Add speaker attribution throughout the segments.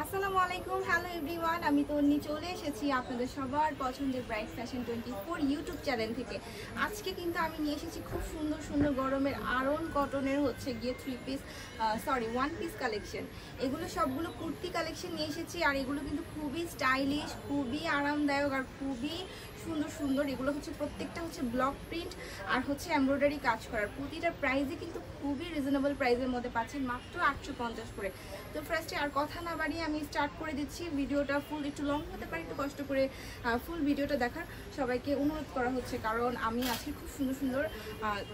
Speaker 1: আসসালামু আলাইকুম, hello everyone. আমি তন্নি চলে এসেছি আপনাদের সবার পছন্দের ব্রাইট ফ্যাশন 24 ইউটিউব চ্যানেল থেকে। আজকে কিন্তু আমি নিয়ে এসেছি খুব সুন্দর সুন্দর গরমের আরন কটনের গিয়ে ওয়ান পিস কালেকশন। এগুলো সবগুলো কুর্তি কালেকশন নিয়ে এসেছি, আর এগুলো কিন্তু খুবই স্টাইলিশ, খুবই আরামদায়ক আর খুবই সুন্দর সুন্দর। এগুলো প্রত্যেকটা ব্লক প্রিন্ট আর এমব্রয়ডারি কাজ করার। প্রতিটা প্রাইসে কিন্তু খুবই রিজনেবল প্রাইসের মধ্যে পাচ্ছেন, মাত্র 850 করে। তো ফার্স্টে আর কথা না বাড়িয়ে আমি স্টার্ট করে দিচ্ছি। ভিডিওটা ফুল একটু লং হতে পারে, একটু কষ্ট করে ফুল ভিডিওটা দেখার সবাইকে অনুরোধ করা হচ্ছে, কারণ আমি আজকে খুব সুন্দর সুন্দর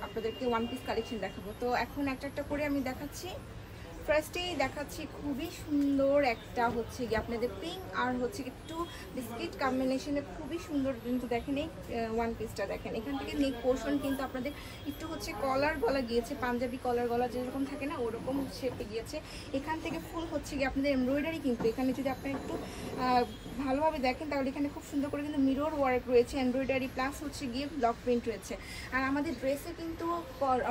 Speaker 1: আপনাদেরকে ওয়ান পিস কালেকশন দেখাবো। তো এখন একটা একটা করে আমি দেখাচ্ছি। ফার্স্টেই দেখাচ্ছি খুবই সুন্দর একটা গিয়ে আপনাদের পিঙ্ক আর একটু বিস্কিট কম্বিনেশনে খুবই সুন্দর। কিন্তু দেখেন এই ওয়ান পিসটা দেখেন, এখান থেকে নেক পোর্শন কিন্তু আপনাদের একটু কলার গলা গিয়েছে, পাঞ্জাবি কলার গলা যেরকম থাকে না ওরকম শেপে গিয়েছে। এখান থেকে ফুল গিয়ে আপনাদের এমব্রয়ডারি, কিন্তু এখানে যদি আপনারা একটু ভালোভাবে দেখেন তাহলে এখানে খুব সুন্দর করে কিন্তু মিরর ওয়ার্ক রয়েছে, এমব্রয়ডারি প্লাস গিয়ে ব্লক প্রিন্ট রয়েছে। আর আমাদের ড্রেসে কিন্তু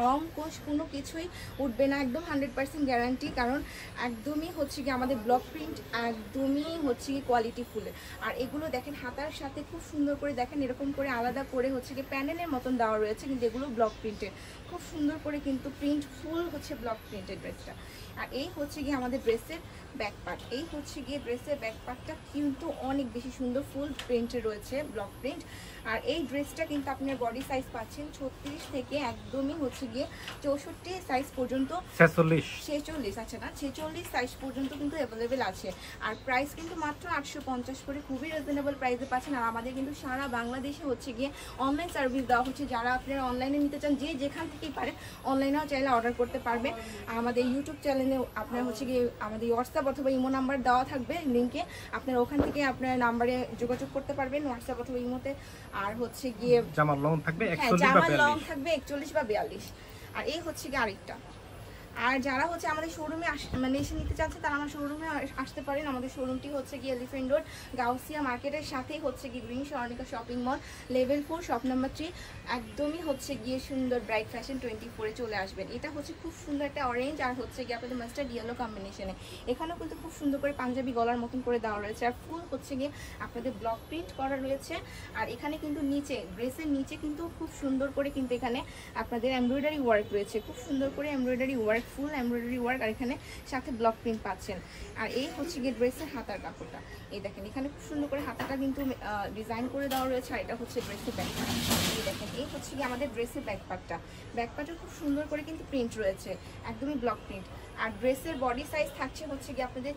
Speaker 1: রং কোষ কোনো কিছুই উঠবে না, একদম 100% গ্যারান্টি, কারণ একদমই গিয়ে আমাদের ব্লক প্রিন্ট একদমই গিয়ে কোয়ালিটি ফুলের। আর এগুলো দেখেন হাতার সাথে খুব সুন্দর করে দেখেন এরকম করে আলাদা করে গিয়ে প্যানেলের মতন দেওয়া রয়েছে, কিন্তু এগুলো ব্লক প্রিন্টের খুব সুন্দর করে কিন্তু প্রিন্ট ফুল ব্লক প্রিন্টের ড্রেসটা। আর এই গিয়ে আমাদের ড্রেসের ব্যাক পার্ট, এই গিয়ে ড্রেসের ব্যাক পার্টটা কিন্তু অনেক বেশি সুন্দর ফুল প্রিন্টের রয়েছে, ব্লক প্রিন্ট। আর এই ড্রেসটা কিন্তু আপনার বডি সাইজ পাচ্ছেন 36 থেকে একদমই গিয়ে 64 সাইজ পর্যন্ত, 46 আছে না 46 সাইজ পর্যন্ত কিন্তু অ্যাভেলেবেল আছে। আর প্রাইস কিন্তু মাত্র 850 করে, খুবই রিজনেবল প্রাইসে পাচ্ছেন। আর আমাদের কিন্তু সারা বাংলাদেশে গিয়ে অনলাইন সার্ভিস দেওয়া হচ্ছে। যারা আপনারা অনলাইনে নিতে চান যে যেখান থেকেই পারেন অনলাইনেও চাইলে অর্ডার করতে পারবেন। আমাদের ইউটিউব চ্যানেলে আপনার গিয়ে আমাদের হোয়াটসঅ্যাপ অথবা ইমো নাম্বার দেওয়া থাকবে লিঙ্কে, আপনারা ওখান থেকে আপনার নাম্বারে যোগাযোগ করতে পারবেন হোয়াটসঅ্যাপ অথবা ইমোতে। আর গিয়ে
Speaker 2: জামার লং থাকবে
Speaker 1: 41 বা 42। আর এই গিয়ে আরেকটা। আর যারা আমাদের শোরুমে এসে নিতে চাচ্ছে তারা আমার শোরুমে আসতে পারেন। আমাদের শোরুমটি গিয়ে এলিফ্যান্ট রোড গাউসিয়া মার্কেটের সাথেই গিয়ে green Swarnika shopping mall level 4 shop number 3, একদমই গিয়ে সুন্দর ব্রাইট ফ্যাশন 24-এ চলে আসবেন। এটা খুব সুন্দর একটা অরেঞ্জ আর গিয়ে আপনাদের মাস্টার্ড ইয়েলো কম্বিনেশনে। এখানেও কিন্তু খুব সুন্দর করে পাঞ্জাবি গলার মতন করে দেওয়া রয়েছে, আর ফুল গিয়ে আপনাদের ব্লক প্রিন্ট করা রয়েছে। আর এখানে কিন্তু নিচে ড্রেসের নিচে কিন্তু খুব সুন্দর করে কিন্তু এখানে আপনাদের এমব্রয়ডারি ওয়ার্ক রয়েছে, খুব সুন্দর করে embroidery work, full embroidery work, আর এখানে সাথে ব্লক প্রিন্ট পাচ্ছেন। আর এই গিয়ে ড্রেসের হাতার কাপড়টা, এই দেখেন এখানে খুব সুন্দর করে হাতাটা কিন্তু ডিজাইন করে দেওয়া রয়েছে। আর এটা ড্রেসের ব্যাক পার্ট, এই দেখেন এই গিয়ে আমাদের ড্রেসের ব্যাক পার্টটা খুব সুন্দর করে কিন্তু প্রিন্ট রয়েছে, একদমই ব্লক প্রিন্ট। আর ড্রেসের বডি সাইজ থাকছে গিয়ে আপনাদের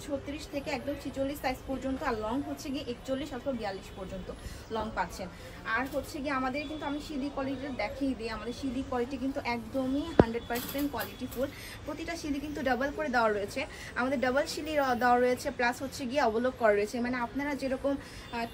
Speaker 1: 36 থেকে একদম 46 সাইজ পর্যন্ত, আর লং গিয়ে 41 অথবা 42 পর্যন্ত লং পাচ্ছেন। আর গিয়ে আমাদের কিন্তু আমি সিলি কোয়ালিটি দেখিয়ে দিই, আমাদের সিলি কোয়ালিটি কিন্তু একদমই 100% কোয়ালিটি ফুল। প্রতিটা সিলি কিন্তু ডাবল করে দেওয়া রয়েছে, আমাদের ডাবল সিলি দেওয়া রয়েছে, প্লাস গিয়ে অবলোক করা রয়েছে। মানে আপনারা যেরকম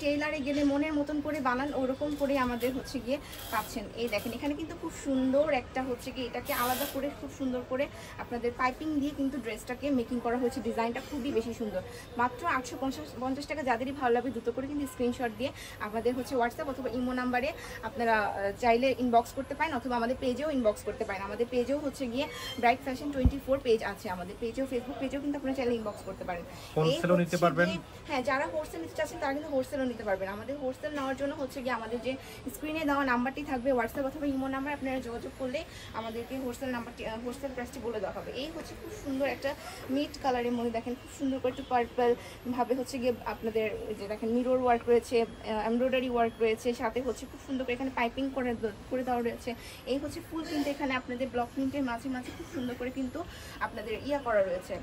Speaker 1: টেইলারে গেলে মনের মতন করে বানান ওরকম করে আমাদের গিয়ে পাচ্ছেন। এই দেখেন এখানে কিন্তু খুব সুন্দর একটা গিয়ে এটাকে আলাদা করে খুব সুন্দর করে আপনাদের পাইপিং দিয়ে কিন্তু ড্রেসটাকে মেকিং করা হয়েছে। ডিজাইনটা খুবই বেশি সুন্দর, মাত্র 850 টাকা। যাদেরই ভালো লাগবে দ্রুত করে কিন্তু স্ক্রিনশট দিয়ে আমাদের হোয়াটসঅ্যাপ অথবা ইমো নাম্বারে আপনারা চাইলে ইনবক্স করতে পারেন, অথবা আমাদের পেজেও ইনবক্স করতে পারেন। আমাদের পেজেও গিয়ে ব্রাইট ফ্যাশন 24 পেজ আছে, আমাদের পেজেও ফেসবুক পেজেও কিন্তু আপনারা চাইলে ইনবক্স করতে পারেন।
Speaker 2: হোলসেলও নিতে পারবেন।
Speaker 1: হ্যাঁ, যারা হোলসেল নিতে চাচ্ছেন তারা কিন্তু হোলসেলও নিতে পারবেন। আমাদের হোলসেল নেওয়ার জন্য গিয়ে আমাদের যে স্ক্রিনে দেওয়া নাম্বারটি থাকবে হোয়াটসঅ্যাপ অথবা ইমো নাম্বার, আপনারা যোগাযোগ করলে আমাদেরকে হোলসেল নাম্বারটি হোলসেল প্রাইসটি বলে দেওয়া হবে। এই খুব সুন্দর একটা মিড কালারের মধ্যে দেখেন খুব সুন্দর করে একটু পার্পল ভাবে গিয়ে আপনাদের যে দেখেন মিরর ওয়ার্ক রয়েছে, এমব্রয়ডারি ওয়ার্ক রয়েছে, সাথে খুব সুন্দর করে এখানে পাইপিং করে দেওয়া রয়েছে। এই ফুল কিন্তু এখানে আপনাদের ব্লক প্রিন্টের মাঝে মাঝে খুব সুন্দর করে কিন্তু আপনাদের করা রয়েছে,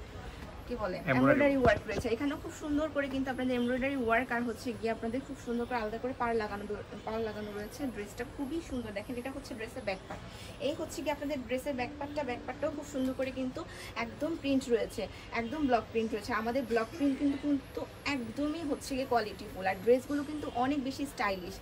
Speaker 1: কি বলে এমব্রয়ডারি ওয়ার্ক রয়েছে। এখানেও খুব সুন্দর করে কিন্তু আপনাদের এমব্রয়ডারি ওয়ার্ক আর গিয়ে আপনাদের খুব সুন্দর করে আলাদা করে পাড় লাগানো রয়েছে। ড্রেসটা খুবই সুন্দর, দেখেন এটা ড্রেসের ব্যাক পার্ট। এই গিয়ে আপনাদের ড্রেসের ব্যাকপার্টটাও খুব সুন্দর করে কিন্তু একদম প্রিন্ট রয়েছে, একদম ব্লক প্রিন্ট রয়েছে। আমাদের ব্লক প্রিন্ট কিন্তু একদমই গিয়ে কোয়ালিটি ফুল। আর ড্রেসগুলো কিন্তু অনেক বেশি স্টাইলিশ,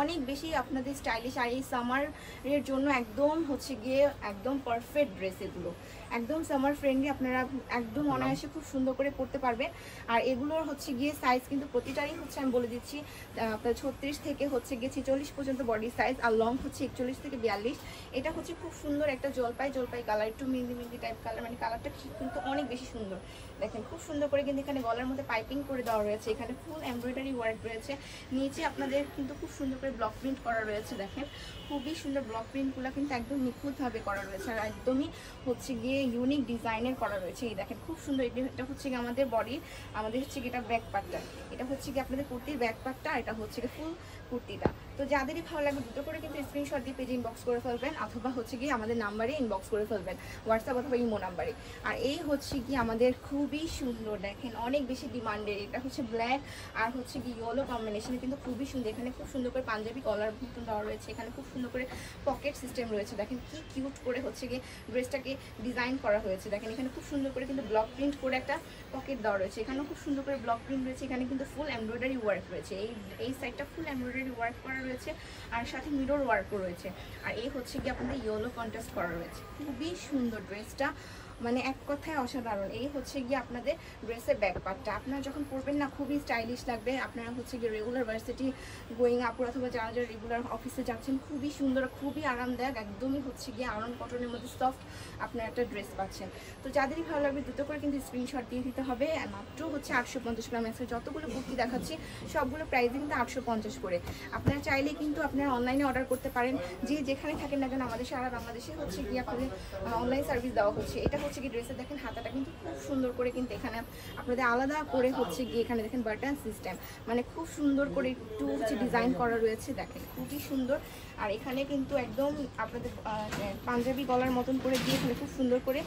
Speaker 1: অনেক বেশি আপনাদের স্টাইলিশ। আর এই সামারের জন্য একদম গিয়ে একদম পারফেক্ট ড্রেস, এগুলো একদম সামার ফ্রেন্ডলি, আপনারা একদম অনায়াসে খুব সুন্দর করে পরতে পারবেন। আর এগুলোর গিয়ে সাইজ কিন্তু প্রতিটারই আমি বলে দিচ্ছি আপনার 36 থেকে গিয়ে 46 পর্যন্ত বডি সাইজ, আর লং 41 থেকে 42। এটা খুব সুন্দর একটা জলপাই কালার, একটু মেহেন্দি টাইপ কালার, মানে কালারটা কিন্তু অনেক বেশি সুন্দর। দেখেন খুব সুন্দর করে কিন্তু এখানে গলার মধ্যে পাইপিং করে দেওয়া রয়েছে, এখানে ফুল এমব্রয়ডারি ওয়ার্ক রয়েছে, নিচে আপনাদের কিন্তু খুব সুন্দর করে ব্লক প্রিন্ট করা রয়েছে। দেখেন খুবই সুন্দর ব্লক প্রিন্টগুলো কিন্তু একদম নিখুঁতভাবে করা রয়েছে আর একদমই হচ্ছে গিয়ে ইউনিক ডিজাইনের করা রয়েছে। এই দেখেন খুব সুন্দর, এটা হচ্ছে গিয়ে আমাদের বডি, আমাদের হচ্ছে গিয়ে এটা ব্যাক পার্টটা, এটা হচ্ছে গিয়ে আপনাদের কুর্তির ব্যাক পার্টটা, এটা হচ্ছে গিয়ে ফুল কুর্তিটা। তো যাদেরই ভালো লাগবে দুটো করে কিন্তু স্ক্রিনশট দিয়ে পেজে ইনবক্স করে ফেলবেন, অথবা হচ্ছে গিয়ে আমাদের নাম্বারে ইনবক্স করে ফেলবেন, হোয়াটসঅ্যাপ অথবা ইমো নাম্বারে। আর এই হচ্ছে কি আমাদের খুবই সুন্দর, দেখেন অনেক বেশি ডিমান্ডের, এটা হচ্ছে ব্ল্যাক আর হচ্ছে কি ইয়েলো কম্বিনেশনে কিন্তু খুবই সুন্দর। এখানে খুব সুন্দর করে পাঞ্জাবি কলার মতন দেওয়া রয়েছে, এখানে খুব সুন্দর করে পকেট সিস্টেম রয়েছে, দেখেন কি কিউট করে হচ্ছে গিয়ে ড্রেসটাকে ডিজাইন করা হয়েছে। দেখেন এখানে খুব সুন্দর করে কিন্তু ব্লক প্রিন্ট করে একটা পকেট দেওয়া রয়েছে, এখানেও খুব সুন্দর করে ব্লক প্রিন্ট রয়েছে, এখানে কিন্তু ফুল এমব্রয়ডারি ওয়ার্ক রয়েছে, এই সাইডটা ফুল এমব্রয়ডারি ওয়ার্ক করা রয়েছে আর সাথে মিরর ওয়ার্কও রয়েছে। আর এই হচ্ছে কি আপনাদের ইয়েলো কন্ট্রাস্ট করা রয়েছে, খুবই সুন্দর ড্রেসটা, মানে এক কথায় অসাধারণ। এই হচ্ছে গিয়ে আপনাদের ড্রেসের ব্যাক পার্টটা, আপনারা যখন পরবেন না খুবই স্টাইলিশ লাগবে। আপনারা হচ্ছে গিয়ে রেগুলার ভার্সিটি গোয়িং আপুর অথবা যারা যারা রেগুলার অফিসে যাচ্ছেন, খুবই সুন্দর, খুবই আরামদায়ক, একদমই হচ্ছে গিয়ে আয়রন কটনের মধ্যে সফট আপনারা একটা ড্রেস পাচ্ছেন। তো যাদেরই ভালো লাগবে দুটো করে কিন্তু স্ক্রিনশট দিয়ে দিতে হবে। মাত্র হচ্ছে 850 গ্রাম আছে, যতগুলো কুর্তি দেখাচ্ছি সবগুলো প্রাইসে কিন্তু 850 করে। আপনারা চাইলে কিন্তু আপনারা অনলাইনে অর্ডার করতে পারেন, যে যেখানে থাকেন না কেন, আমাদের সারা বাংলাদেশে হচ্ছে গিয়ে আপনাদের অনলাইন সার্ভিস দেওয়া হচ্ছে। এটা হচ্ছে কি ড্রেসে দেখেন হাতাটা কিন্তু খুব সুন্দর করে কিন্তু এখানে আপনাদের আলাদা করে হচ্ছে গিয়ে এখানে দেখেন বাটন সিস্টেম, মানে খুব সুন্দর করে একটু হচ্ছে ডিজাইন করা রয়েছে, দেখেন খুবই সুন্দর। আর এখানে কিন্তু একদম আপনাদের পাঞ্জাবি গলার মতন করে দিয়ে এখানে খুব সুন্দর করে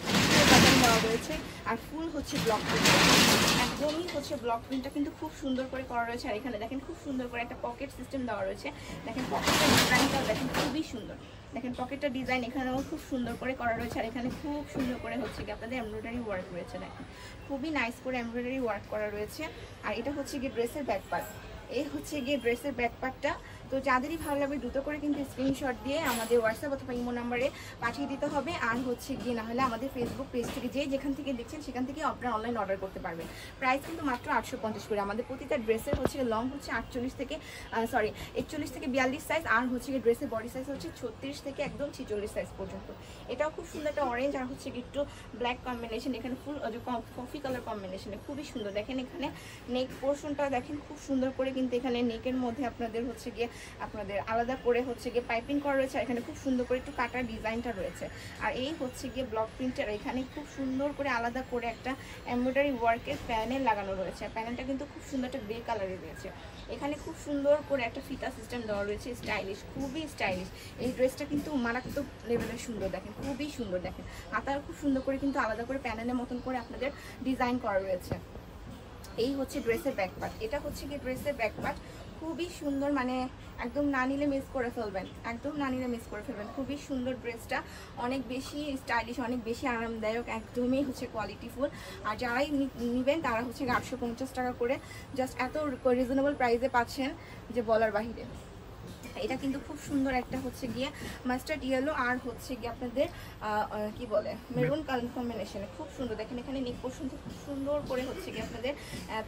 Speaker 1: বাটন দেওয়া রয়েছে আর ফুল হচ্ছে ব্লক প্রিন্ট, একদমই হচ্ছে ব্লক প্রিন্টটা কিন্তু খুব সুন্দর করে করা রয়েছে। আর এখানে দেখেন খুব সুন্দর করে একটা পকেট সিস্টেম দেওয়া রয়েছে, দেখেন পকেটের ডিজাইনটাও দেখেন খুবই সুন্দর, দেখেন পকেটটা ডিজাইন এখানেও খুব সুন্দর করে করা রয়েছে। আর এখানে খুব সুন্দর করে হচ্ছে কি আপনাদের এমব্রয়ডারি ওয়ার্ক রয়েছে, দেখেন খুবই নাইস করে এমব্রয়ডারি ওয়ার্ক করা রয়েছে। আর এটা হচ্ছে গিয়ে ড্রেসের ব্যাক পার্ট, এই হচ্ছে গিয়ে ড্রেসের ব্যাক পার্টটা। তো যাদেরই ভালো লাগবে দ্রুত করে কিন্তু স্ক্রিনশট দিয়ে আমাদের হোয়াটসঅ্যাপ অথবা ইমো নাম্বারে পাঠিয়ে দিতে হবে। আর হচ্ছে গিয়ে না হলে আমাদের ফেসবুক পেজ থেকে যেখান থেকে দেখছেন সেখান থেকে আপনারা অনলাইন অর্ডার করতে পারবেন। প্রাইস কিন্তু মাত্র 850 করে। আমাদের প্রতিটা ড্রেসের হচ্ছে লং হচ্ছে 41 থেকে 42 সাইজ, আর হচ্ছে গিয়ে ড্রেসের বডি সাইজ হচ্ছে 36 থেকে একদম 46 সাইজ পর্যন্ত। এটাও খুব সুন্দর একটা অরেঞ্জ আর হচ্ছে একটু ব্ল্যাক কম্বিনেশন, এখানে ফুল কফি কালার কম্বিনেশনে খুবই সুন্দর। দেখেন এখানে নেক পোর্শনটা দেখেন খুব সুন্দর করে কিন্তু এখানে নেকের মধ্যে আপনাদের হচ্ছে গিয়ে আপনাদের আলাদা করে হচ্ছে গিয়ে পাইপিং করা রয়েছে, এখানে খুব সুন্দর করে একটু কাটার ডিজাইনটা রয়েছে। আর এই হচ্ছে গিয়ে ব্লক প্রিন্টের এখানে খুব সুন্দর করে আলাদা করে একটা এমব্রয়ডারি ওয়ার্কের প্যানেল লাগানো রয়েছে, প্যানেলটা কিন্তু খুব সুন্দর একটা গ্রে কালারের রয়েছে। এখানে খুব সুন্দর করে একটা ফিতা সিস্টেম দেওয়া রয়েছে, স্টাইলিশ, খুবই স্টাইলিশ। এই ড্রেসটা কিন্তু মারাত্মক লেভেলের সুন্দর, দেখেন খুবই সুন্দর। দেখেন হাতার খুব সুন্দর করে কিন্তু আলাদা করে প্যানেলের মতন করে আপনাদের ডিজাইন করা রয়েছে। এই হচ্ছে ড্রেসের ব্যাক পার্ট, এটা হচ্ছে কি ড্রেসের ব্যাক পার্ট, খুবই সুন্দর, মানে একদম না নিলে মিস করে ফেলবেন, একদম না নিলে মিস করে ফেলবেন। খুবই সুন্দর ড্রেসটা, অনেক বেশি স্টাইলিশ, অনেক বেশি আরামদায়ক, একদমই হচ্ছে কোয়ালিটিফুল। আর যারাই নেবেন তারা হচ্ছে 850 টাকা করে, জাস্ট এত রিজনেবল প্রাইসে পাচ্ছেন যে বলার বাহিরে। এটা কিন্তু খুব সুন্দর একটা হচ্ছে গিয়ে মাস্টার্ড ইয়েলো আর হচ্ছে গিয়ে আপনাদের কি বলে মেরুন কালার কম্বিনেশনে খুব সুন্দর। দেখেন এখানে নেক পোর্শন খুব সুন্দর করে হচ্ছে গিয়ে আপনাদের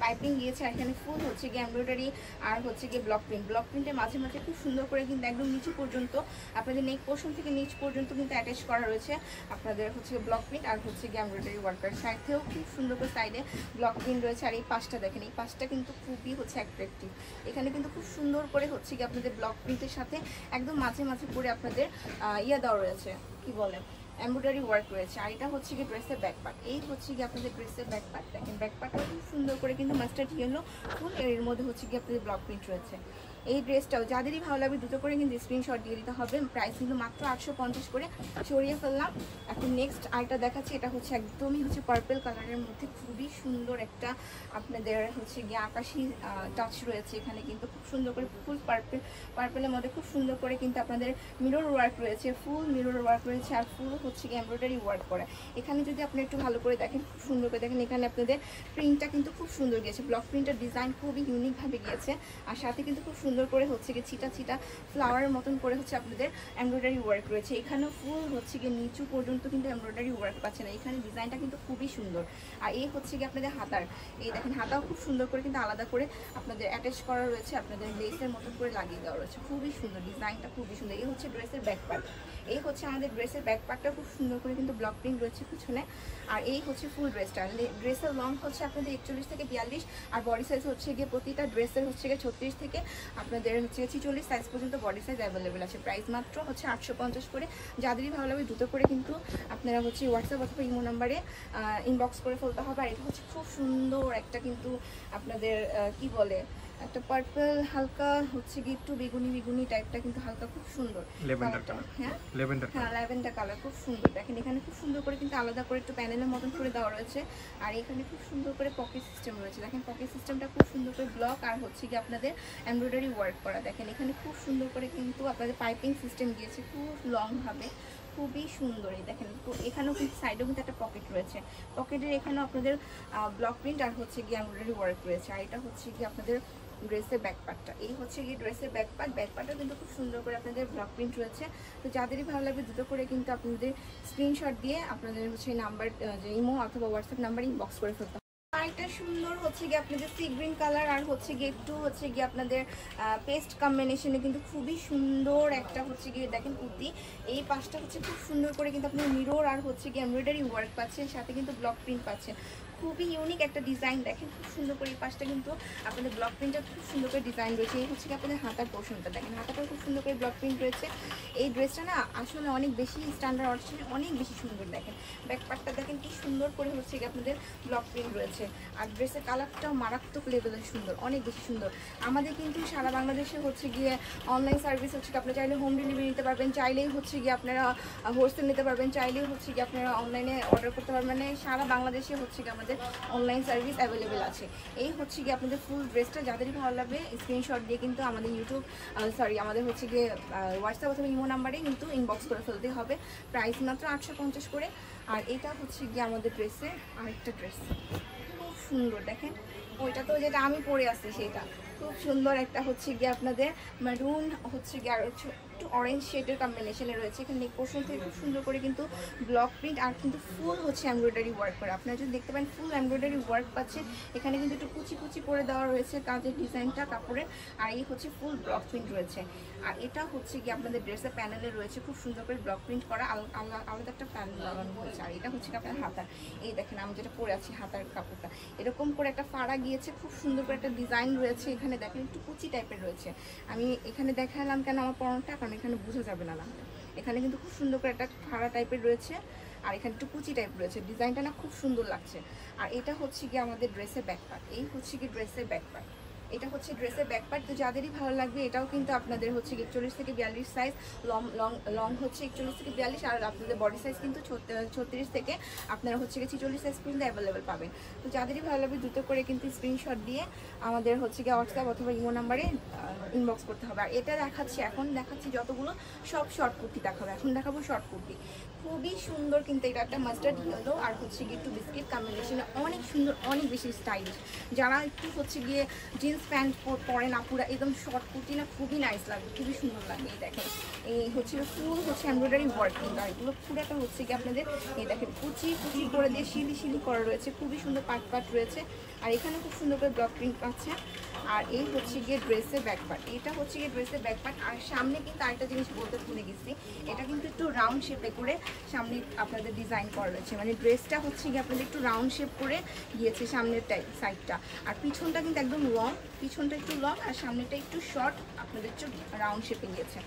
Speaker 1: পাইপিং গিয়েছে, আর এখানে ফুল হচ্ছে গিয়ে এমব্রয়ডারি আর হচ্ছে গিয়ে ব্লক প্রিন্টের মাঝে মাঝে খুব সুন্দর করে কিন্তু একদম নিচু পর্যন্ত আপনাদের নেক পোর্শন থেকে নিচ পর্যন্ত কিন্তু অ্যাটাচ করা রয়েছে আপনাদের হচ্ছে ব্লক প্রিন্ট আর হচ্ছে গিয়ে এমব্রয়ডারি ওয়ার্কার। সাইডেও খুব সুন্দর করে সাইডে ব্লক প্রিন্ট রয়েছে। আর এই পাশটা দেখেন, এই পাশটা কিন্তু খুবই হচ্ছে অ্যাট্রাকটিভ, এখানে কিন্তু খুব সুন্দর করে হচ্ছে গিয়ে আপনাদের ব্লক প্রিন্টের সাথে একদম মাঝে মাঝে করে আপনাদের ইয়া দেওয়া রয়েছে, কি বলে এমব্রয়ডারি ওয়ার্ক রয়েছে। আর এটা হচ্ছে কি ড্রেসের ব্যাক পার্ট, এই হচ্ছে কি আপনাদের ড্রেসের ব্যাক পার্ট। দেখেন ব্যাক পার্টটা খুব সুন্দর করে কিন্তু মাস্টার্ড ইয়েলো ফুল, এর মধ্যে হচ্ছে কি আপনাদের ব্লক প্রিন্ট রয়েছে। এই ড্রেসটাও যাদেরই ভালো লাগবে দুটো করে কিন্তু স্ক্রিনশট দিয়ে দিতে হবে। প্রাইস কিন্তু মাত্র 850 করে সরিয়ে ফেললাম। এখন নেক্সট আইটা দেখাচ্ছি, এটা হচ্ছে একদমই হচ্ছে পার্পল কালারের মধ্যে খুবই সুন্দর একটা আপনাদের হচ্ছে গিয়ে আকাশি টাচ রয়েছে, এখানে কিন্তু খুব সুন্দর করে ফুল পার্পলের মধ্যে খুব সুন্দর করে কিন্তু আপনাদের মিরর ওয়ার্ক রয়েছে, ফুল মিরর ওয়ার্ক রয়েছে আর ফুল হচ্ছে গিয়ে এমব্রয়ডারি ওয়ার্ক করা। এখানে যদি আপনি একটু ভালো করে দেখেন, খুব সুন্দর করে দেখেন, এখানে আপনাদের প্রিন্টটা কিন্তু খুব সুন্দর গিয়েছে, ব্লক প্রিন্টের ডিজাইন খুবই ইউনিকভাবে গিয়েছে। আর সাথে কিন্তু খুব সুন্দর সুন্দর করে হচ্ছে গিয়ে ছিটা ছিটা ফ্লাওয়ারের মতন করে হচ্ছে আপনাদের এমব্রয়ডারি ওয়ার্ক রয়েছে। এখানেও ফুল হচ্ছে গিয়ে নিচু পর্যন্ত কিন্তু এমব্রয়ডারি ওয়ার্ক পাচ্ছে না। এখানে ডিজাইনটা কিন্তু খুবই সুন্দর। আর এই হচ্ছে গিয়ে আপনাদের হাতার, এই দেখেন হাতাও খুব সুন্দর করে কিন্তু আলাদা করে আপনাদের অ্যাটাচ করা রয়েছে, আপনাদের লেসের মতন করে লাগিয়ে দেওয়া রয়েছে। খুবই সুন্দর ডিজাইনটা, খুবই সুন্দর। এই হচ্ছে ড্রেসের ব্যাক পার্ট, এই হচ্ছে আমাদের ড্রেসের ব্যাক পার্টটা খুব সুন্দর করে কিন্তু ব্লক প্রিন্ট রয়েছে পিছনে। আর এই হচ্ছে ফুল ড্রেসটা। ড্রেসের লং হচ্ছে আপনাদের 41 থেকে 42, আর বডি সাইজ হচ্ছে গিয়ে প্রতিটা ড্রেসের হচ্ছে গিয়ে 36 থেকে আপনাদের হচ্ছে 46 সাইজ পর্যন্ত বডি সাইজ অ্যাভেলেবেল আছে। প্রাইস মাত্র হচ্ছে 850 করে। যাদেরই ভালো লাগবে দ্রুত করে কিন্তু আপনারা হচ্ছে হোয়াটসঅ্যাপ অথবা ইমো নাম্বারে ইনবক্স করে ফেলতে হবে। আর এটা হচ্ছে খুব সুন্দর একটা কিন্তু আপনাদের কি বলে একটা পার্পল হালকা হচ্ছে কি একটু বেগুনি বেগুনি টাইপটা কিন্তু হালকা খুব সুন্দর
Speaker 2: লেভেন্ডার কালার।
Speaker 1: হ্যাঁ ল্যাভেন্ডার কালার খুব সুন্দর। দেখেন এখানে খুব সুন্দর করে কিন্তু আলাদা করে একটু প্যানেলের মতন করে দেওয়া রয়েছে। আর এখানে খুব সুন্দর করে পকেট সিস্টেম রয়েছে। দেখেন পকেট সিস্টেমটা খুব সুন্দর করে ব্লক আর হচ্ছে কি আপনাদের এমব্রয়ডারি ওয়ার্ক করা। দেখেন এখানে খুব সুন্দর করে কিন্তু আপনাদের পাইপিং সিস্টেম দিয়েছে খুব লং ভাবে, খুবই সুন্দর। এই দেখেন তো এখানেও কিন্তু সাইডেও কিন্তু একটা পকেট রয়েছে। পকেটের এখানেও আপনাদের ব্লক প্রিন্ট আর হচ্ছে গিয়ে এমব্রয়ডারি ওয়ার্ক রয়েছে। আর এটা হচ্ছে গিয়ে আপনাদের ড্রেসের ব্যাক পার্টটা, এই হচ্ছে গিয়ে ড্রেসের ব্যাক পার্টটা কিন্তু খুব সুন্দর করে আপনাদের ব্লক প্রিন্ট রয়েছে। তো যাদেরই ভালো লাগবে দ্রুত করে কিন্তু আপনাদের স্ক্রিনশট দিয়ে আপনাদের হচ্ছে নাম্বার যে ইমো অথবা হোয়াটসঅ্যাপ নাম্বার ইনবক্স করে ফেলতে হবে। আরেকটা সুন্দর হচ্ছে গিয়ে আপনাদের সি গ্রিন কালার আর হচ্ছে গিয়ে একটু হচ্ছে গিয়ে আপনাদের পেস্ট কম্বিনেশনে কিন্তু খুবই সুন্দর একটা হচ্ছে গিয়ে দেখেন কুর্তি। এই পাশটা হচ্ছে খুব সুন্দর করে কিন্তু আপনি মিরর আর হচ্ছে গিয়ে এমব্রয়ডারি ওয়ার্ক পাচ্ছেন, সাথে কিন্তু ব্লক প্রিন্ট পাচ্ছেন। খুবই ইউনিক একটা ডিজাইন। দেখেন খুব সুন্দর করে এই পাশটা কিন্তু আপনাদের ব্লক প্রিন্টটা খুব সুন্দর করে ডিজাইন রয়েছে। এই হচ্ছে কি আপনাদের হাতার পোর্শনটা, দেখেন হাতাটাও খুব সুন্দর করে ব্লক প্রিন্ট রয়েছে। এই ড্রেসটা না আসলে অনেক বেশি স্ট্যান্ডার্ড অর্থে অনেক বেশি সুন্দর। দেখেন ব্যাক পার্টটা দেখেন কি সুন্দর করে হচ্ছে কি আপনাদের ব্লক প্রিন্ট রয়েছে। আর ড্রেসের কালারটাও মারাত্মক লেভেলের সুন্দর, অনেক বেশি সুন্দর। আমাদের কিন্তু সারা বাংলাদেশে হচ্ছে গিয়ে অনলাইন সার্ভিস হচ্ছে কি আপনারা চাইলে হোম ডেলিভারি নিতে পারবেন, চাইলেই হচ্ছে গিয়ে আপনারা হোলসেল নিতে পারবেন, চাইলেই হচ্ছে গিয়ে আপনারা অনলাইনে অর্ডার করতে পারবেন। মানে সারা বাংলাদেশে হচ্ছে কি আমাদের অনলাইন সার্ভিস অ্যাভেলেবেল আছে। এই হচ্ছে গিয়ে আপনাদের ফুল ড্রেসটা। যাদেরই ভালো লাগবে স্ক্রিনশট দিয়ে কিন্তু আমাদের আমাদের হচ্ছে গিয়ে হোয়াটসঅ্যাপ অথবা ইমো নাম্বারে কিন্তু ইনবক্স করে ফেলতে হবে। প্রাইস মাত্র 850 করে। আর এটা হচ্ছে গিয়ে আমাদের ড্রেসের আরেকটা ড্রেস, খুব সুন্দর। দেখেন ওইটা তো যেটা আমি পরে আসছি সেটা খুব সুন্দর একটা হচ্ছে গিয়ে আপনাদের মেরুন হচ্ছে গিয়ে আর একটু অরেঞ্জ শেডের কম্বিনেশনে রয়েছে। এখানে নেক পোর্শন থেকে খুব সুন্দর করে কিন্তু ব্লক প্রিন্ট আর কিন্তু ফুল হচ্ছে এমব্রয়ডারি ওয়ার্ক করা। আপনারা যদি দেখতে পান ফুল এমব্রয়ডারি ওয়ার্ক পাচ্ছেন। এখানে কিন্তু একটু কুচি কুচি করে দেওয়া রয়েছে কাজের ডিজাইনটা কাপড়ের। আর এই হচ্ছে ফুল ব্লক প্রিন্ট রয়েছে। আর এটা হচ্ছে গিয়ে আপনাদের ড্রেসের প্যানেলে রয়েছে খুব সুন্দর করে ব্লক প্রিন্ট করা, আলাদা একটা প্যানেল লাগানো হয়েছে। আর এটা হচ্ছে আপনার হাতার, এই দেখেন আমি যেটা পরে আছি হাতার কাপড়টা এরকম করে একটা ফাড়া গিয়েছে, খুব সুন্দর করে একটা ডিজাইন রয়েছে। এখানে দেখেন একটু কুচি টাইপের রয়েছে। আমি এখানে দেখালাম কেন আমার পরনটা, কারণ এখানে বোঝা যাবে না। এখানে কিন্তু খুব সুন্দর করে একটা ফাড়া টাইপের রয়েছে আর এখানে একটু কুচি টাইপ রয়েছে। ডিজাইনটা না খুব সুন্দর লাগছে। আর এটা হচ্ছে গিয়ে আমাদের ড্রেসের ব্যাক পার্ট, এই হচ্ছে কি ড্রেসের ব্যাক পার্ট, এটা হচ্ছে ড্রেসের ব্যাক পার্ট। তো যাদেরই ভালো লাগবে এটাও কিন্তু আপনাদের হচ্ছে 41 থেকে 42 সাইজ, লং হচ্ছে 41 থেকে 42, আর আপনাদের বডি সাইজ কিন্তু 36 থেকে আপনারা হচ্ছে 46 সাইজ পর্যন্ত অ্যাভেলেবেল পাবেন। তো যাদেরই ভালো লাগবে দ্রুত করে কিন্তু স্ক্রিনশট দিয়ে আমাদের হচ্ছে গিয়ে হোয়াটসঅ্যাপ অথবা ইমো নাম্বারে ইনবক্স করতে হবে। আর এটা এখন দেখাচ্ছি যতগুলো সব শর্ট কুর্তি দেখাবো। এখন দেখাবো শর্ট কুর্তি, খুবই সুন্দর কিন্তু এটা একটা মাস্টার্ড ইয়েলো আর হচ্ছে গিয়ে একটু বিস্কিট কম্বিনেশনে অনেক সুন্দর, অনেক বেশি স্টাইলিশ। যারা একটু হচ্ছে গিয়ে জিন্স প্যান্ট পরে না পুরা একদম শর্ট কুর্তি না খুবই নাইস লাগে, খুবই সুন্দর লাগে। এই দেখেন এই হচ্ছে ফুল হচ্ছে এমব্রয়ডারি ওয়ার্ক কিন্তু আর এগুলো পুরোটা হচ্ছে কি আপনাদের এই দেখেন কুচি কুচি করে দিয়ে শিলি করা রয়েছে, খুবই সুন্দর পাট রয়েছে। আর এখানে খুব সুন্দর করে ব্লক প্রিন্ট পাচ্ছে। আর এই হচ্ছে গিয়ে ড্রেসের ব্যাক পার্ট, এটা হচ্ছে গিয়ে ড্রেসের ব্যাক পার্ট। আর সামনে কিন্তু আরেকটা জিনিস বলতে ভুলে গেছি, এটা কিন্তু একটু রাউন্ড শেপে করে সামনে আপনাদের ডিজাইন করা রয়েছে। মানে ড্রেসটা হচ্ছে গিয়ে আপনাদের একটু রাউন্ড শেপ করে গিয়েছে সামনের সাইডটা। আর পিছনটা কিন্তু একদম লং, পিছনটা একটু লং আর সামনেটা একটু শর্ট আপনাদের একটু রাউন্ড শেপে গিয়েছে।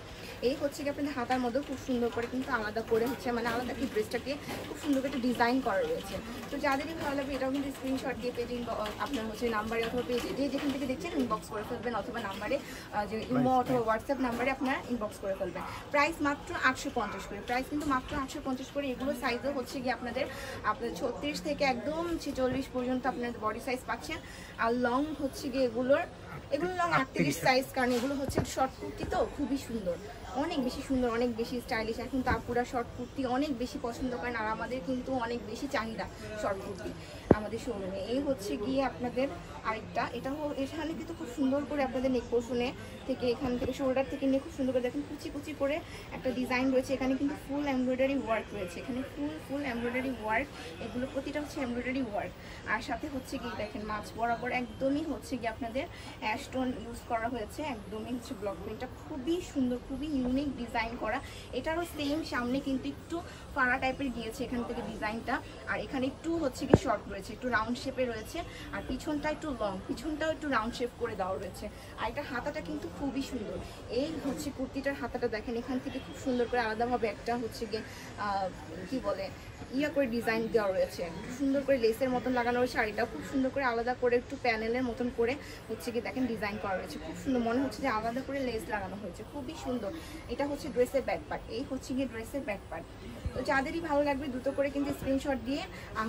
Speaker 1: এই হচ্ছে কি আপনাদের হাতার মধ্যে খুব সুন্দর করে কিন্তু আলাদা করে হচ্ছে মানে আলাদা কি ড্রেসটাকে খুব সুন্দর করে একটা ডিজাইন করা রয়েছে। তো যাদেরই ভালো লাগবে এটাও কিন্তু স্ক্রিনশট দিয়ে পেজে আপনার হচ্ছে নাম্বারে অথবা পেজে যেখান থেকে দেখছেন ইনবক্স করে ফেলবেন, অথবা নাম্বারে যে ইমো অথবা হোয়াটসঅ্যাপ নাম্বারে আপনারা ইনবক্স করে ফেলবেন। প্রাইস মাত্র 850 করে, প্রাইস কিন্তু মাত্র 850 করে। এগুলো সাইজও হচ্ছে গিয়ে আপনাদের 36 থেকে একদম 46 পর্যন্ত আপনাদের বডি সাইজ পাচ্ছেন। আর লং হচ্ছে গিয়ে এগুলোর এগুলো লং 38 সাইজ, কারণ এগুলো হচ্ছে শর্ট কুর্তি তো খুবই সুন্দর, অনেক বেশি সুন্দর, অনেক বেশি স্টাইলিশ। এখন তো আপুরা শর্ট কুর্তি অনেক বেশি পছন্দ করেন, আর আমাদের কিন্তু অনেক বেশি চাহিদা শর্ট কুর্তি আমাদের শোরুমে। এই হচ্ছে গিয়ে আপনাদের আরেকটা, এখানে কিন্তু খুব সুন্দর করে আপনাদের নেক পোর্শনে থেকে, এখান থেকে শোল্ডার থেকে নিয়ে খুব সুন্দর করে দেখেন কুচি কুচি করে একটা ডিজাইন রয়েছে। এখানে কিন্তু ফুল এমব্রয়ডারি ওয়ার্ক রয়েছে, এখানে ফুল এমব্রয়ডারি ওয়ার্ক, এগুলো প্রতিটা হচ্ছে এমব্রয়ডারি ওয়ার্ক। আর সাথে হচ্ছে গিয়ে দেখেন মাছ বরাবর একদমই হচ্ছে গিয়ে আপনাদের অ্যাশটোন ইউজ করা হয়েছে, একদমই হচ্ছে ব্লক প্রিন্টটা খুবই সুন্দর, খুবই ইউনিক ডিজাইন করা। এটারও সেম সামনে কিন্তু একটু ফাড়া টাইপের গিয়েছে এখান থেকে ডিজাইনটা, আর এখানে একটু হচ্ছে কি শর্ট রয়েছে, একটু রাউন্ড শেপে রয়েছে, আর পিছনটা একটু লং, পিছনটাও একটু রাউন্ড শেপ করে দেওয়া রয়েছে। আর এটা হাতাটা কিন্তু খুবই সুন্দর। এই হচ্ছে কুর্তিটার হাতাটা দেখেন, এখান থেকে খুব সুন্দর করে আলাদাভাবে একটা হচ্ছে গিয়ে কি বলে করে ডিজাইন দেওয়া রয়েছে, সুন্দর করে লেসের মতন লাগানো রয়েছে। আর এটা খুব সুন্দর করে আলাদা করে একটু প্যানেলের মতন করে হচ্ছে গিয়ে দেখেন ডিজাইন করা রয়েছে, খুব সুন্দর, মনে হচ্ছে যে আলাদা করে লেস লাগানো হয়েছে, খুবই সুন্দর। এটা হচ্ছে ড্রেসের ব্যাক পার্ট, এই হচ্ছে গিয়ে ড্রেসের ব্যাক পার্ট। তো যাদেরই ভালো লাগবে দ্রুত করে কিন্তু স্ক্রিনশট দিয়ে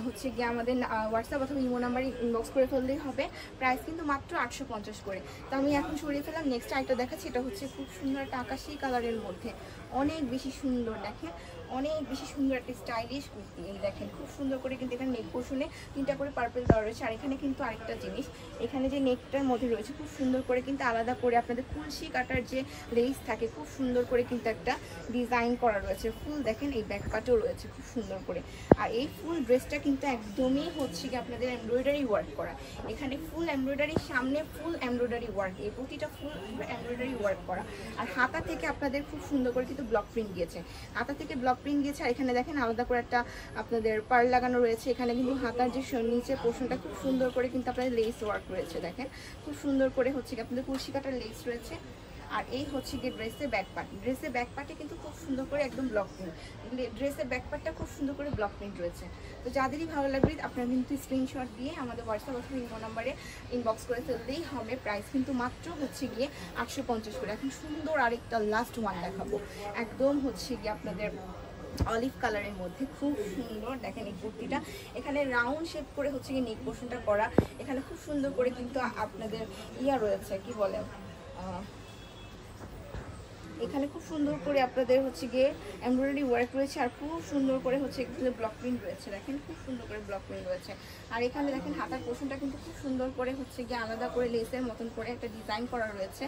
Speaker 1: হচ্ছে গিয়ে আমাদের হোয়াটসঅ্যাপ অথবা ইমো নাম্বারে ইনবক্স করে ফেললেই হবে। প্রাইস কিন্তু মাত্র 850 করে। তো আমি এখন সরিয়ে ফেলাম, নেক্সট আইটা দেখাচ্ছি। এটা হচ্ছে খুব সুন্দর একটা আকাশি কালারের মধ্যে, অনেক বেশি সুন্দর, দেখেন অনেক বেশি সুন্দর একটা স্টাইলিশ কুর্তি। এই দেখেন খুব সুন্দর করে কিন্তু এখানে নেক পোর্শনে 3টা করে পার্পল দেওয়া রয়েছে। আর এখানে কিন্তু আরেকটা জিনিস, এখানে যে নেকটার মধ্যে রয়েছে খুব সুন্দর করে কিন্তু আলাদা করে আপনাদের কুলসি কাটার যে লেস থাকে, খুব সুন্দর করে কিন্তু একটা ডিজাইন করা রয়েছে। ফুল দেখেন এই ব্যাক পার্টও রয়েছে খুব সুন্দর করে। আর এই ফুল ড্রেসটা কিন্তু একদমই হচ্ছে কি আপনাদের এমব্রয়ডারি ওয়ার্ক করা, এখানে ফুল এমব্রয়ডারি, সামনে ফুল এমব্রয়ডারি ওয়ার্ক, এই প্রতিটা ফুল এমব্রয়ডারি ওয়ার্ক করা। আর হাতা থেকে আপনাদের খুব সুন্দর করে কিন্তু ব্লক প্রিন্ট দিয়েছে, হাতা থেকে ব্লক প্রিন্ট দিয়েছে। আর এখানে দেখেন আলাদা করে একটা আপনাদের পার্ল লাগানো রয়েছে। এখানে কিন্তু হাতার যে নিচে পোর্শনটা খুব সুন্দর করে কিন্তু আপনাদের লেস ওয়ার্ক রয়েছে, দেখেন খুব সুন্দর করে হচ্ছে কি আপনাদের কুশি কাটার লেস রয়েছে। আর এই হচ্ছে গিয়ে ড্রেসের ব্যাক পার্ট, ড্রেসের ব্যাক পার্টে কিন্তু খুব সুন্দর করে একদম ব্লক প্রিন্ট, ড্রেসের ব্যাক পার্টটা খুব সুন্দর করে ব্লক প্রিন্ট রয়েছে। তো যাদেরই ভালো লাগবে আপনারা কিন্তু স্ক্রিনশট দিয়ে আমাদের হোয়াটসঅ্যাপ অথবা ইমো নাম্বারে ইনবক্স করে ফেললেই হবে। প্রাইস কিন্তু মাত্র হচ্ছে গিয়ে 850 করে। এখন সুন্দর আরেকটা লাস্ট ওয়ান দেখাবো, একদম হচ্ছে গিয়ে আপনাদের অলিভ কালারের মধ্যে খুব সুন্দর। দেখেন এই কুর্তিটা এখানে রাউন্ড শেপ করে হচ্ছে গিয়ে নেক পোর্শনটা করা, এখানে খুব সুন্দর করে কিন্তু আপনাদের রয়েছে কি বলে, এখানে খুব সুন্দর করে আপনাদের হচ্ছে গিয়ে এমব্রয়ডারি ওয়ার্ক রয়েছে। আর খুব সুন্দর করে হচ্ছে এখানে ব্লক প্রিন্ট রয়েছে, দেখেন খুব সুন্দর করে ব্লক প্রিন্ট রয়েছে। আর এখানে দেখেন হাতার পোর্শনটা কিন্তু খুব সুন্দর করে হচ্ছে গিয়ে আলাদা করে লেসের মতন করে একটা ডিজাইন করা রয়েছে,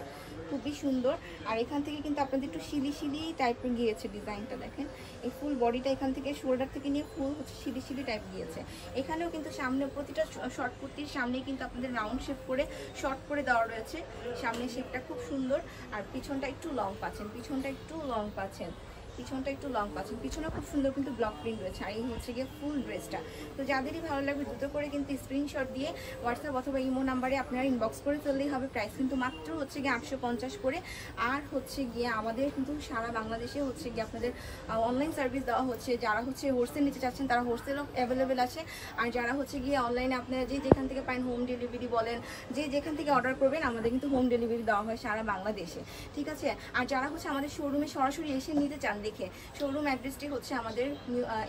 Speaker 1: খুবই সুন্দর। আর এখান থেকে কিন্তু আপনাদের একটু শিলি শিলি টাইপের গিয়েছে ডিজাইনটা, দেখেন এই ফুল বডিটা এখান থেকে শোল্ডার থেকে নিয়ে ফুল হচ্ছে শিলি শিলি টাইপ গিয়েছে। এখানেও কিন্তু সামনে প্রতিটা শর্ট কুর্তির সামনে কিন্তু আপনাদের রাউন্ড শেপ করে শর্ট করে দেওয়া রয়েছে, সামনে শেপটা খুব সুন্দর। আর পিছনটা একটু লং পাচ্ছেন, পিছনটা একটু লং পাচ্ছেন, পিছনে খুব সুন্দর কিন্তু ব্লক প্রিন্ট রয়েছে। আর এই হচ্ছে গিয়ে ফুল ড্রেসটা। তো যাদেরই ভালো লাগবে দ্রুত করে কিন্তু স্ক্রিনশট দিয়ে হোয়াটসঅ্যাপ অথবা ইমো নাম্বারে আপনারা ইনবক্স করে ফেললেই হবে। প্রাইস কিন্তু মাত্র হচ্ছে গিয়ে 850 করে। আর হচ্ছে গিয়ে আমাদের কিন্তু সারা বাংলাদেশে হচ্ছে গিয়ে আপনাদের অনলাইন সার্ভিস দেওয়া হচ্ছে। যারা হচ্ছে হোলসেল নিতে চাচ্ছেন তারা হোলসেলও অ্যাভেলেবেল আছে। আর যারা হচ্ছে গিয়ে অনলাইনে আপনারা যে যেখান থেকে পান হোম ডেলিভারি বলেন, যে যেখান থেকে অর্ডার করবেন আমাদের কিন্তু হোম ডেলিভারি দেওয়া হয় সারা বাংলাদেশে, ঠিক আছে। আর যারা হচ্ছে আমাদের শোরুমে সরাসরি এসে নিতে চান দেখে, শোরুম অ্যাড্রেসটি হচ্ছে আমাদের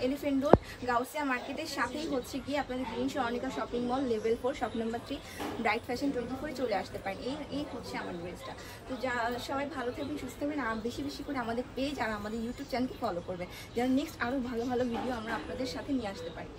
Speaker 1: এলিফেন্ট রোড গাউসিয়া মার্কেটের সাথেই হচ্ছে গিয়ে আপনাদের গ্রিন সরণিকা shopping mall level 4 shop number 3 bright fashion 24 চলে আসতে পারেন। এই হচ্ছে আমার ড্রেসটা। তো সবাই ভালো থাকবেন, সুস্থ থাকবেন, আর বেশি বেশি করে আমাদের পেজ আর আমাদের ইউটিউব চ্যানেলকে ফলো করবেন, যেন নেক্সট আরও ভালো ভালো ভিডিও আমরা আপনাদের সাথে নিয়ে আসতে পারি।